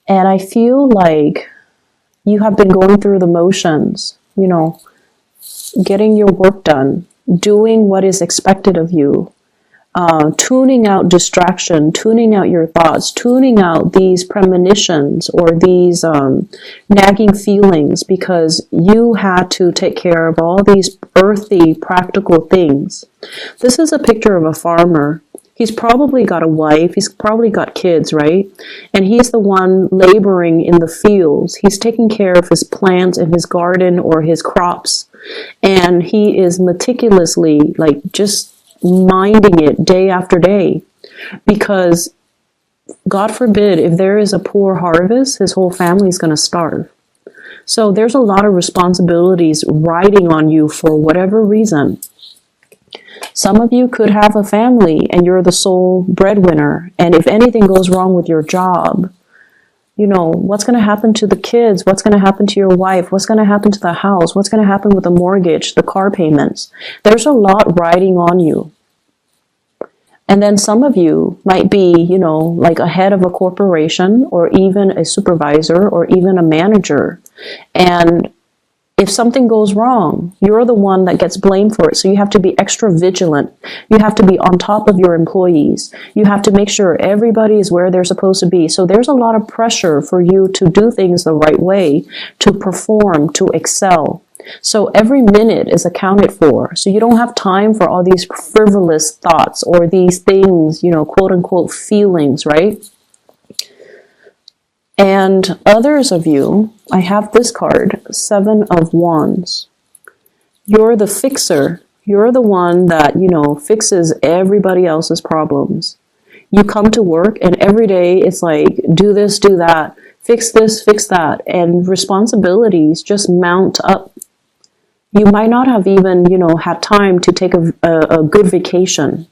And I feel like you have been going through the motions, you know, getting your work done, doing what is expected of you, tuning out distraction, tuning out your thoughts, tuning out these premonitions or these nagging feelings, because you had to take care of all these earthy, practical things. This is a picture of a farmer. He's probably got a wife, he's probably got kids, right? And he's the one laboring in the fields. He's taking care of his plants in his garden or his crops. And he is meticulously, like, just minding it day after day. Because, God forbid, if there is a poor harvest, his whole family is going to starve. So there's a lot of responsibilities riding on you for whatever reason. Some of you could have a family and you're the sole breadwinner. And if anything goes wrong with your job, you know, what's going to happen to the kids? What's going to happen to your wife? What's going to happen to the house? What's going to happen with the mortgage, the car payments? There's a lot riding on you. And then some of you might be, you know, like a head of a corporation or even a supervisor or even a manager. And if something goes wrong, you're the one that gets blamed for it. So you have to be extra vigilant. You have to be on top of your employees. You have to make sure everybody is where they're supposed to be. So there's a lot of pressure for you to do things the right way, to perform, to excel. So every minute is accounted for. So you don't have time for all these frivolous thoughts or these things, you know, quote unquote feelings, right? And others of you, I have this card, 7 of Wands. You're the fixer. You're the one that, you know, fixes everybody else's problems. You come to work and every day it's like, do this, do that, fix this, fix that. And responsibilities just mount up. You might not have even, you know, had time to take a good vacation.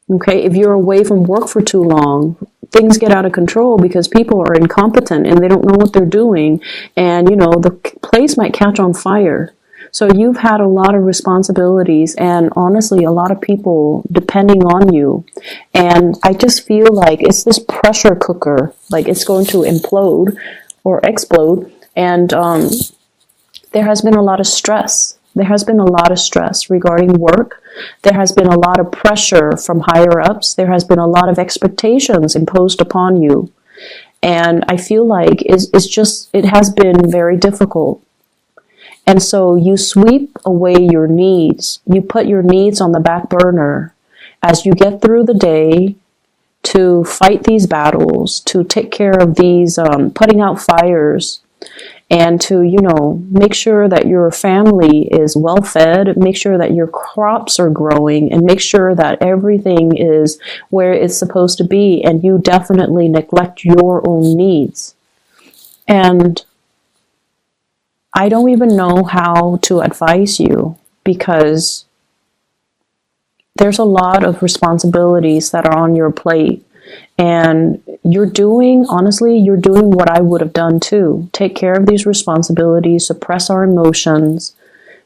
Okay, if you're away from work for too long, things get out of control because people are incompetent and they don't know what they're doing. And, you know, the place might catch on fire. So you've had a lot of responsibilities and honestly, a lot of people depending on you. And I just feel like it's this pressure cooker, like it's going to implode or explode. And there has been a lot of stress. There has been a lot of stress regarding work. There has been a lot of pressure from higher ups. There has been a lot of expectations imposed upon you. And I feel like it has been very difficult. And so you sweep away your needs. You put your needs on the back burner as you get through the day to fight these battles, to take care of these, putting out fires, and to, you know, make sure that your family is well fed, make sure that your crops are growing, and make sure that everything is where it's supposed to be, and you definitely neglect your own needs. And I don't even know how to advise you because there's a lot of responsibilities that are on your plate. And honestly, you're doing what I would have done too. Take care of these responsibilities, suppress our emotions,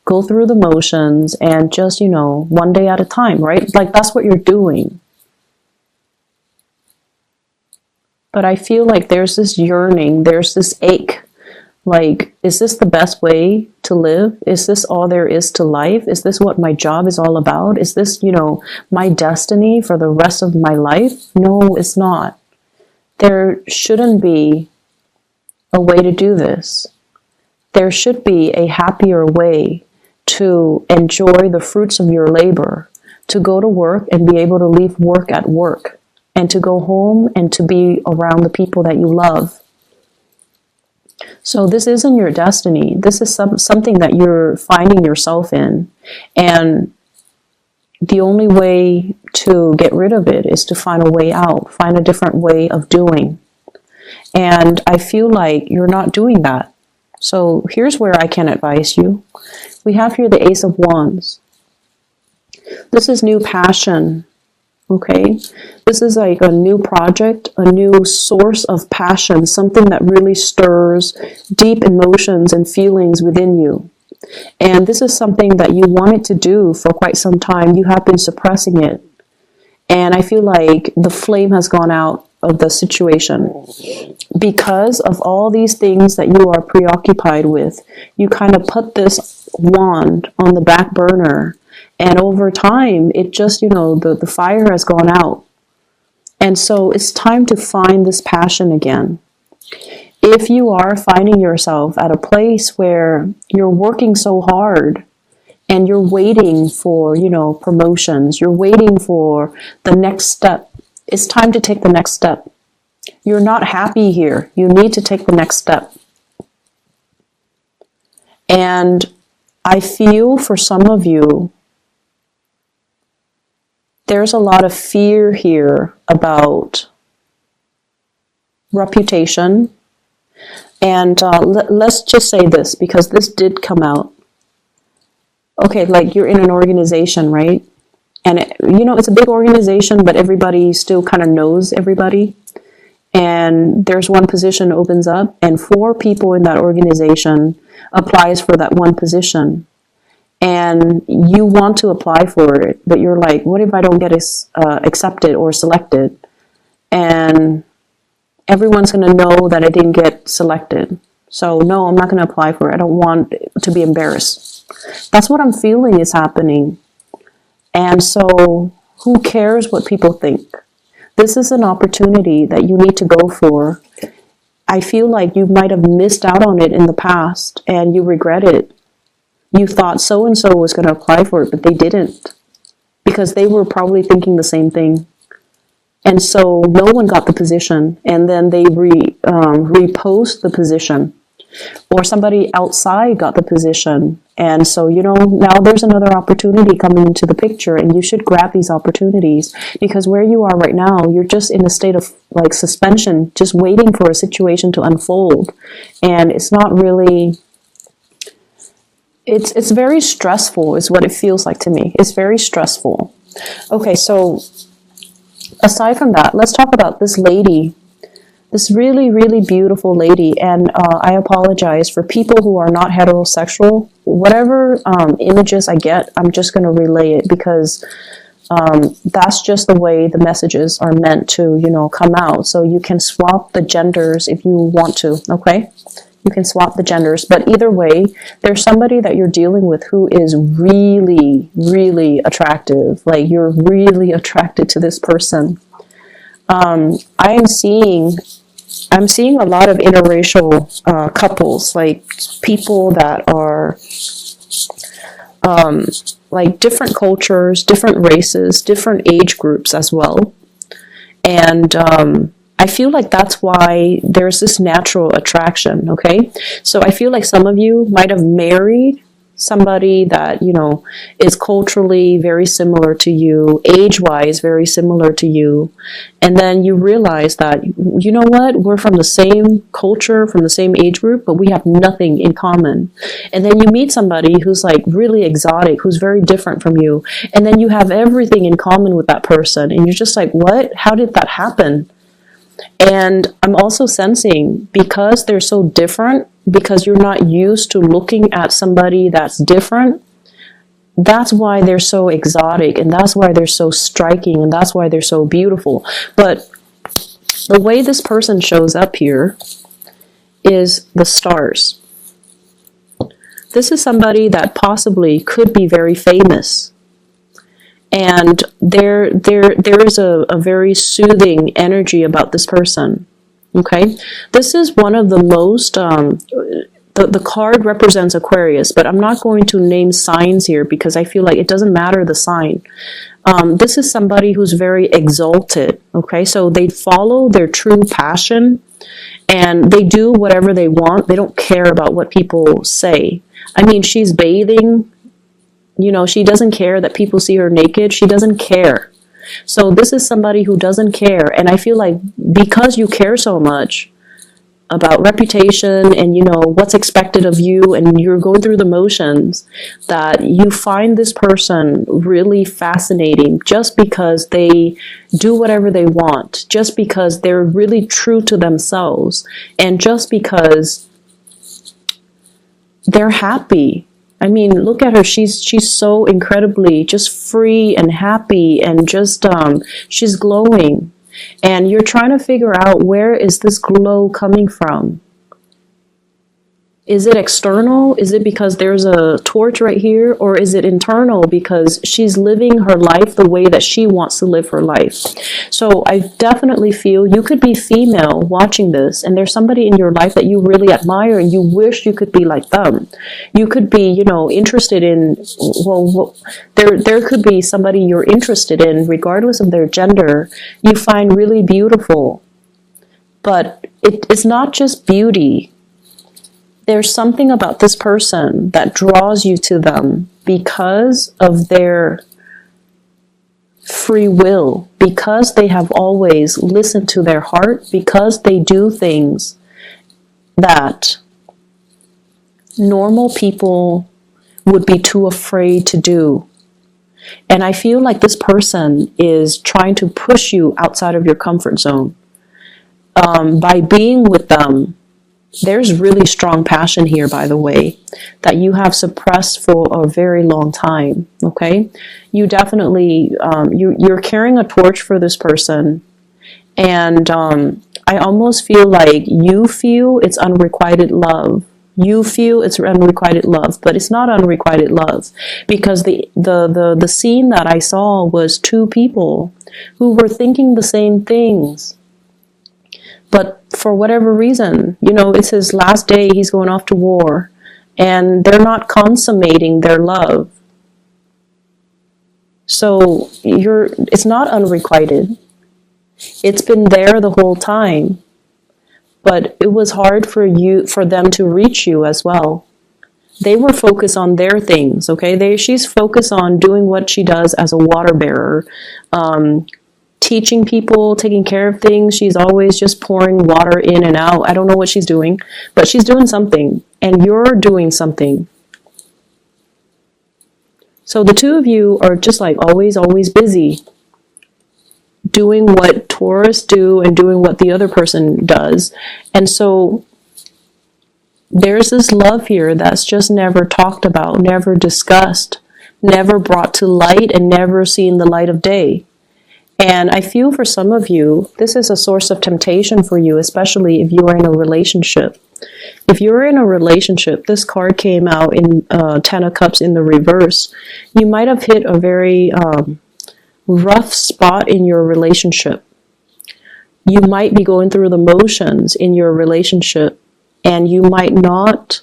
go through the motions, and just, you know, one day at a time, right? Like that's what you're doing. But I feel like there's this yearning, there's this ache. Like, is this the best way to live? Is this all there is to life? Is this what my job is all about? Is this, you know, my destiny for the rest of my life? No, it's not. There shouldn't be a way to do this. There should be a happier way to enjoy the fruits of your labor, to go to work and be able to leave work at work, and to go home and to be around the people that you love. So this isn't your destiny. This is something that you're finding yourself in. And the only way to get rid of it is to find a way out, find a different way of doing. And I feel like you're not doing that. So here's where I can advise you. We have here the Ace of Wands. This is new passion. Okay, this is like a new project, a new source of passion, something that really stirs deep emotions and feelings within you. And this is something that you wanted to do for quite some time. You have been suppressing it. And I feel like the flame has gone out of the situation. Because of all these things that you are preoccupied with, you kind of put this wand on the back burner, and over time it just, the fire has gone out. And so it's time to find this passion again. If you are finding yourself at a place where you're working so hard and you're waiting for, promotions, you're waiting for the next step, it's time to take the next step. You're not happy here. You need to take the next step. And I feel for some of you, there's a lot of fear here about reputation. And let's just say this, because this did come out. Okay, like you're in an organization, right? And it's a big organization, but everybody still kind of knows everybody. And there's one position opens up, and 4 people in that organization applies for that one position. And you want to apply for it, but you're like, what if I don't get accepted or selected? And everyone's going to know that I didn't get selected. So no, I'm not going to apply for it. I don't want to be embarrassed. That's what I'm feeling is happening. And so who cares what people think? This is an opportunity that you need to go for. I feel like you might have missed out on it in the past and you regret it. You thought so-and-so was going to apply for it, but they didn't, because they were probably thinking the same thing. And so no one got the position, and then they repost the position, or somebody outside got the position. And so, now there's another opportunity coming into the picture, and you should grab these opportunities, because where you are right now, you're just in a state of like suspension, just waiting for a situation to unfold. And it's not really... It's very stressful is what it feels like to me. It's very stressful. Okay, so aside from that, let's talk about this lady, this really, really beautiful lady. And I apologize for people who are not heterosexual. Whatever images I get, I'm just going to relay it, because that's just the way the messages are meant to, come out. So you can swap the genders if you want to, okay? You can swap the genders, but either way, there's somebody that you're dealing with who is really, really attractive. Like, you're really attracted to this person. I'm seeing a lot of interracial couples, like people that are like different cultures, different races, different age groups as well. And I feel like that's why there's this natural attraction, okay? So I feel like some of you might have married somebody that, is culturally very similar to you, age-wise very similar to you, and then you realize that, you know what, we're from the same culture, from the same age group, but we have nothing in common. And then you meet somebody who's like really exotic, who's very different from you, and then you have everything in common with that person, and you're just like, what? How did that happen? And I'm also sensing, because they're so different, because you're not used to looking at somebody that's different, that's why they're so exotic, and that's why they're so striking, and that's why they're so beautiful. But the way this person shows up here is the stars. This is somebody that possibly could be very famous. And there is a very soothing energy about this person, okay? This is one of the most, the card represents Aquarius, but I'm not going to name signs here because I feel like it doesn't matter the sign. This is somebody who's very exalted, okay? So they follow their true passion, and they do whatever they want. They don't care about what people say. I mean, she's bathing. She doesn't care that people see her naked. She doesn't care. So this is somebody who doesn't care. And I feel like because you care so much about reputation and, what's expected of you, and you're going through the motions, that you find this person really fascinating just because they do whatever they want, just because they're really true to themselves, and just because they're happy. I mean, look at her. She's so incredibly just free and happy, and just she's glowing. And you're trying to figure out, where is this glow coming from? Is it external? Is it because there's a torch right here? Or is it internal because she's living her life the way that she wants to live her life? So I definitely feel you could be female watching this, and there's somebody in your life that you really admire and you wish you could be like them. You could be, you know, interested in, well, there could be somebody you're interested in, regardless of their gender, you find really beautiful. But it's not just beauty. There's something about this person that draws you to them because of their free will, because they have always listened to their heart, because they do things that normal people would be too afraid to do. And I feel like this person is trying to push you outside of your comfort zone. By being with them, there's really strong passion here, by the way, that you have suppressed for a very long time, okay? You definitely, you're carrying a torch for this person, and I almost feel like you feel it's unrequited love. You feel it's unrequited love, but it's not unrequited love, because the scene that I saw was two people who were thinking the same things. But for whatever reason, you know, it's his last day, he's going off to war, and they're not consummating their love. So it's not unrequited. It's been there the whole time. But it was hard for them to reach you as well. They were focused on their things, okay? She's focused on doing what she does as a water bearer, teaching people, taking care of things. She's always just pouring water in and out. I don't know what she's doing, but she's doing something, and you're doing something. So the two of you are just like always busy doing what Taurus do and doing what the other person does. And so there's this love here that's just never talked about, never discussed, never brought to light, and never seen the light of day. And I feel for some of you, this is a source of temptation for you, especially if you are in a relationship. If you're in a relationship, this card came out in Ten of Cups in the reverse. You might have hit a very rough spot in your relationship. You might be going through the motions in your relationship, and you might not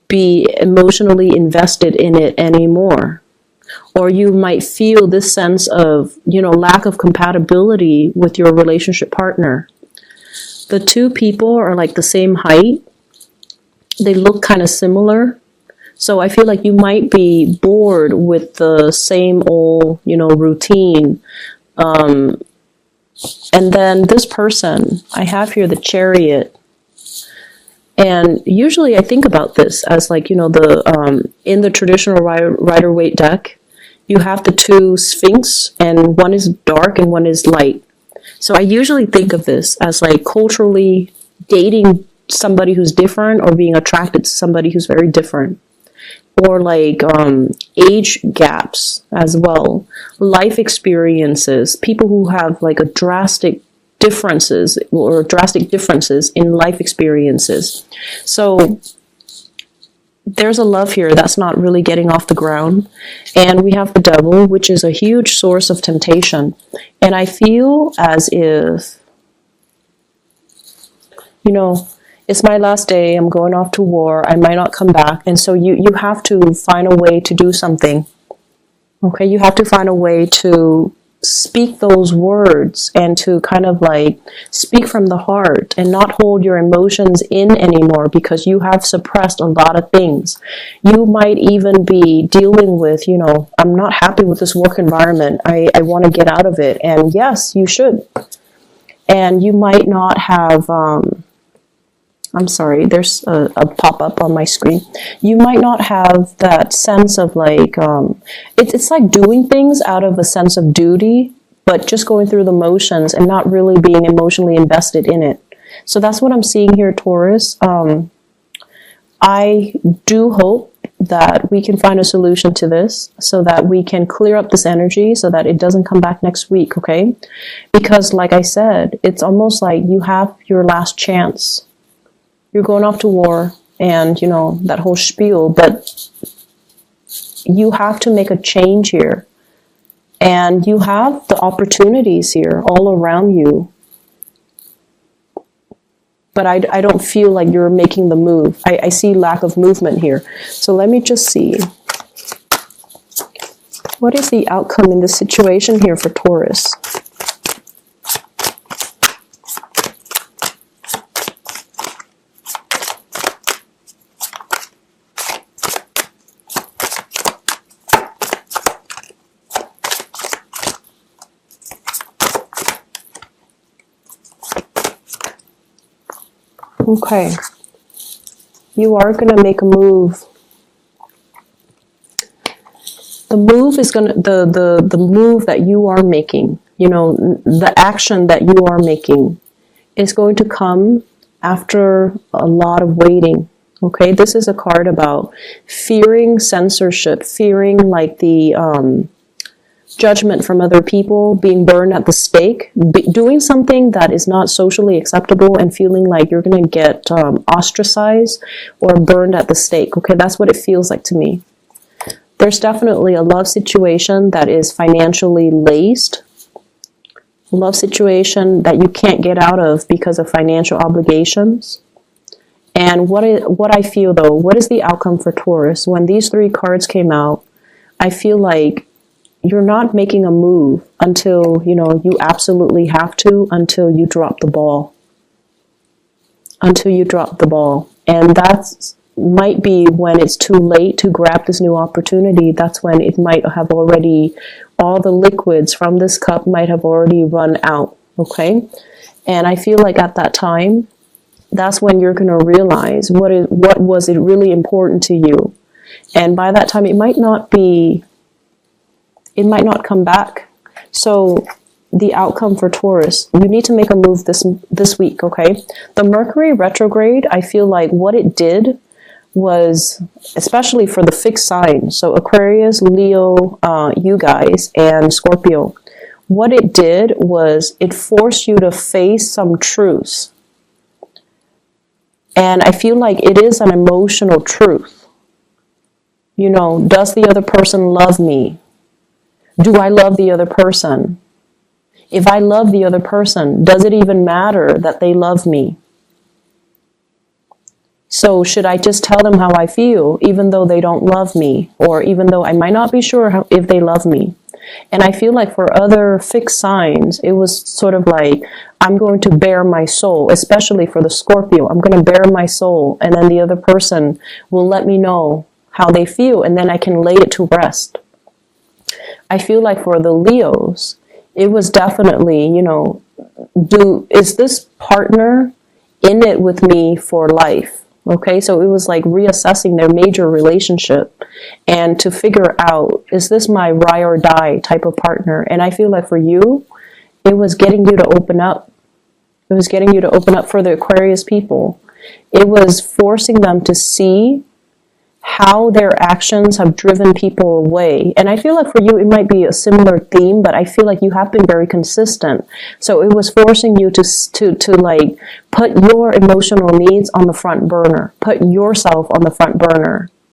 be emotionally invested in it anymore. Or you might feel this sense of, you know, lack of compatibility with your relationship partner. The two people are like the same height. They look kind of similar. So I feel like you might be bored with the same old, you know, routine. And then this person, I have here the Chariot. And usually I think about this as like, you know, in the traditional Rider-Waite deck, you have the two Sphinx, and one is dark and one is light. So I usually think of this as like culturally dating somebody who's different, or being attracted to somebody who's very different. Or like age gaps as well, life experiences, people who have like a drastic differences in life experiences. So there's a love here that's not really getting off the ground. And we have the Devil, which is a huge source of temptation. And I feel as if, you know, it's my last day, I'm going off to war, I might not come back. And so you have to find a way to do something. Okay, you have to find a way to speak those words and to kind of like speak from the heart and not hold your emotions in anymore, because you have suppressed a lot of things. You might even be dealing with, you know, I'm not happy with this work environment. I want to get out of it. And yes, you should. And you might not have, I'm sorry, there's a pop-up on my screen. You might not have that sense of like, it's like doing things out of a sense of duty, but just going through the motions and not really being emotionally invested in it. So that's what I'm seeing here, Taurus. I do hope that we can find a solution to this so that we can clear up this energy so that it doesn't come back next week, okay? Because like I said, it's almost like you have your last chance. You're going off to war and, you know, that whole spiel, but you have to make a change here. And you have the opportunities here all around you. But I don't feel like you're making the move. I see lack of movement here. So let me just see. What is the outcome in this situation here for Taurus? Okay, you are going to make a move. The move is going to, the move that you are making, you know, the action that you are making is going to come after a lot of waiting. Okay, this is a card about fearing censorship, fearing like the judgment from other people, being burned at the stake, doing something that is not socially acceptable and feeling like you're going to get ostracized or burned at the stake. Okay, that's what it feels like to me. There's definitely a love situation that is financially laced. Love situation that you can't get out of because of financial obligations. And what I feel though, what is the outcome for Taurus? When these three cards came out, I feel like you're not making a move until, you know, you absolutely have to, until you drop the ball. Until you drop the ball. And that might be when it's too late to grab this new opportunity. That's when it might have already, all the liquids from this cup might have already run out, okay? And I feel like at that time, that's when you're going to realize what was it really important to you. And by that time, it might not come back. So the outcome for Taurus, you need to make a move this week, okay? The Mercury retrograde, I feel like what it did was, especially for the fixed sign, so Aquarius, Leo, you guys, and Scorpio, what it did was it forced you to face some truths. And I feel like it is an emotional truth. You know, does the other person love me? Do I love the other person? If I love the other person, does it even matter that they love me? So should I just tell them how I feel, even though they don't love me, or even though I might not be sure if they love me? And I feel like for other fixed signs, it was sort of like, I'm going to bare my soul, especially for the Scorpio. I'm going to bare my soul, and then the other person will let me know how they feel, and then I can lay it to rest. I feel like for the Leos, it was definitely, you know, is this partner in it with me for life? Okay, so it was like reassessing their major relationship and to figure out, is this my ride or die type of partner? And I feel like for you, it was getting you to open up. It was getting you to open up for the Aquarius people. It was forcing them to see how their actions have driven people away. And I feel like for you, it might be a similar theme, but I feel like you have been very consistent. So it was forcing you to like put your emotional needs on the front burner, put yourself on the front burner.